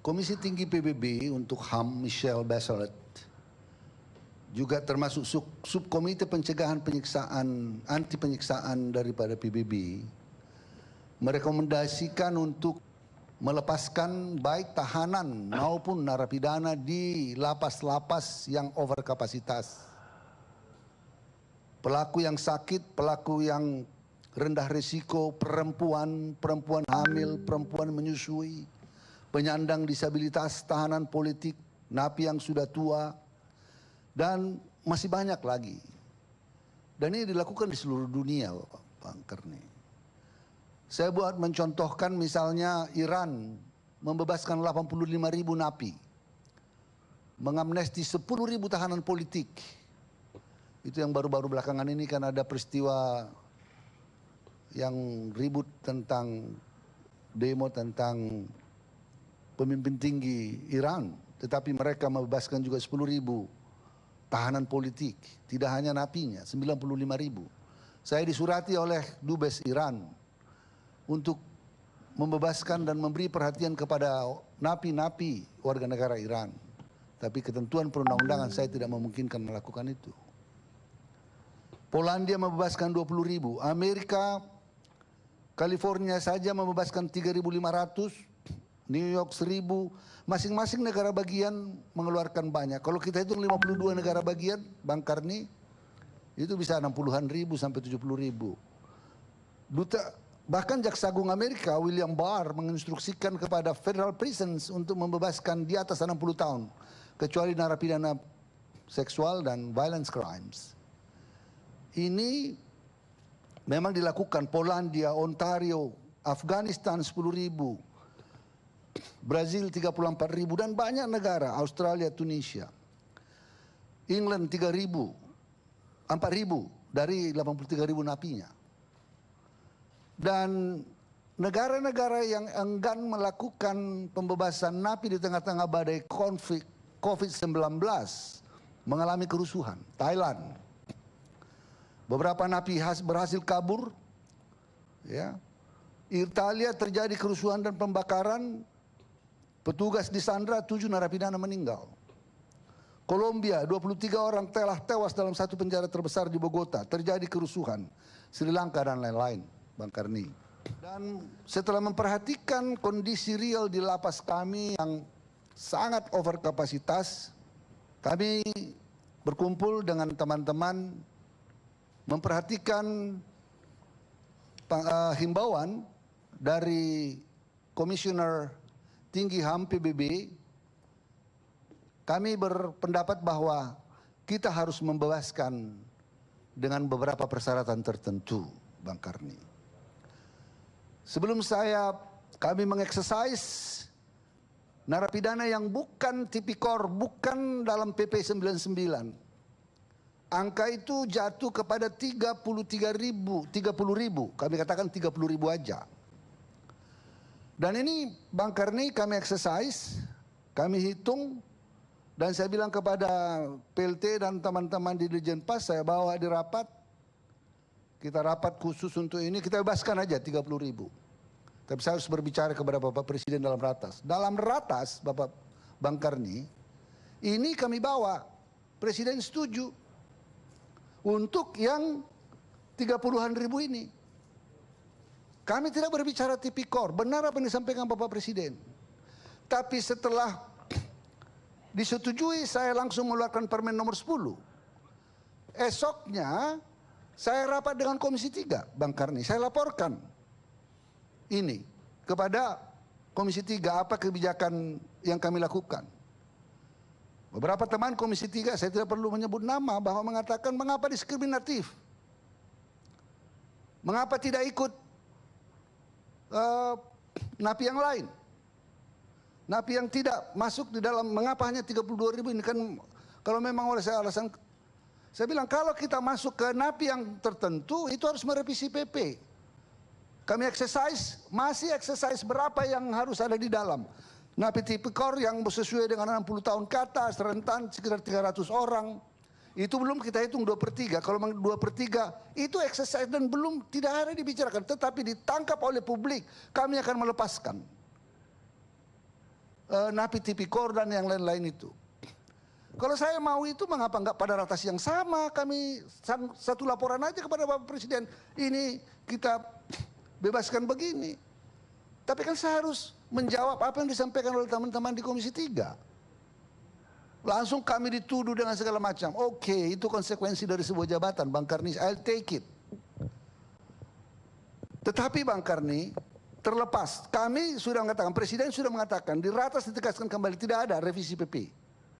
Komisi Tinggi PBB untuk HAM Michelle Bachelet juga termasuk subkomite pencegahan penyiksaan, anti penyiksaan daripada PBB merekomendasikan untuk melepaskan baik tahanan maupun narapidana di lapas-lapas yang overkapasitas. Pelaku yang sakit, pelaku yang rendah risiko, perempuan hamil, perempuan menyusui, penyandang disabilitas, tahanan politik, napi yang sudah tua, dan masih banyak lagi. Dan ini dilakukan di seluruh dunia, Bang Karni. Saya buat mencontohkan misalnya Iran membebaskan 85.000 napi, mengamnesti 10.000 tahanan politik. Itu yang baru-baru belakangan ini kan ada peristiwa yang ribut tentang demo tentang pemimpin tinggi Iran, tetapi mereka membebaskan juga 10.000 tahanan politik, tidak hanya napinya, 95.000. Saya disurati oleh Dubes Iran untuk membebaskan dan memberi perhatian kepada napi-napi warga negara Iran. Tapi ketentuan perundang-undangan saya tidak memungkinkan melakukan itu. Polandia membebaskan 20.000, Amerika, California saja membebaskan 3.500, New York 1.000, masing-masing negara bagian mengeluarkan banyak. Kalau kita hitung 52 negara bagian, Bang Karni, itu bisa 60-an ribu sampai 70.000. Bahkan Jaksa Agung Amerika, William Barr, menginstruksikan kepada federal prisons untuk membebaskan di atas 60 tahun, kecuali narapidana seksual dan violence crimes. Ini memang dilakukan Polandia, Ontario, Afghanistan 10.000, Brazil 34.000 dan banyak negara, Australia, Tunisia. England 4.000 dari 83.000 napinya. Dan negara-negara yang enggan melakukan pembebasan napi di tengah-tengah badai konflik COVID-19 mengalami kerusuhan. Thailand, beberapa napi berhasil kabur. Ya. Italia terjadi kerusuhan dan pembakaran, petugas disandra, 7 narapidana meninggal. Kolombia, 23 orang tewas dalam satu penjara terbesar di Bogota, terjadi kerusuhan. Sri Lanka dan lain-lain, Bang Karni. Dan setelah memperhatikan kondisi real di lapas kami yang sangat overkapasitas, kami berkumpul dengan teman-teman memperhatikan himbauan dari Komisioner Tinggi HAM PBB. Kami berpendapat bahwa kita harus membebaskan dengan beberapa persyaratan tertentu, Bang Karni. Sebelum kami mengeksersis narapidana yang bukan tipikor, bukan dalam PP 99. Angka itu jatuh kepada 30.000, kami katakan 30.000 aja. Dan ini Bang Karni kami eksersis, kami hitung, dan saya bilang kepada PLT dan teman-teman di Dirjen Pas, saya bawa di rapat, kita rapat khusus untuk ini, kita bebaskan aja 30.000. Tapi saya harus berbicara kepada Bapak Presiden dalam ratas. Dalam ratas, Bapak Bang Karni, ini kami bawa, Presiden setuju untuk yang 30-an ribu ini. Kami tidak berbicara tipikor, benar apa yang disampaikan Bapak Presiden. Tapi setelah disetujui, saya langsung mengeluarkan Permen nomor 10. Esoknya, saya rapat dengan Komisi 3, Bang Karni. Saya laporkan ini kepada Komisi 3, apa kebijakan yang kami lakukan. Beberapa teman Komisi 3, saya tidak perlu menyebut nama, bahwa mengatakan mengapa diskriminatif, mengapa tidak ikut napi yang lain, napi yang tidak masuk di dalam, mengapa hanya 32.000 ini kan. Kalau memang oleh saya alasan, saya bilang kalau kita masuk ke napi yang tertentu itu harus merevisi PP. Kami masih eksersis berapa yang harus ada di dalam. Napi tipikor yang sesuai dengan 60 tahun ke atas, rentan sekitar 300 orang. Itu belum kita hitung 2/3. Kalau 2/3 itu eksersis dan belum, tidak ada dibicarakan. Tetapi ditangkap oleh publik, kami akan melepaskan. napi tipikor dan yang lain-lain itu. Kalau saya mau itu, mengapa enggak pada ratas yang sama? Kami satu laporan aja kepada Bapak Presiden. Ini kita bebaskan begini. Tapi kan saya harus menjawab apa yang disampaikan oleh teman-teman di Komisi 3. Langsung kami dituduh dengan segala macam. Oke, itu konsekuensi dari sebuah jabatan, Bang Karni. I'll take it. Tetapi Bang Karni, terlepas, kami sudah mengatakan, Presiden sudah mengatakan, di ratas ditegaskan kembali, tidak ada revisi PP.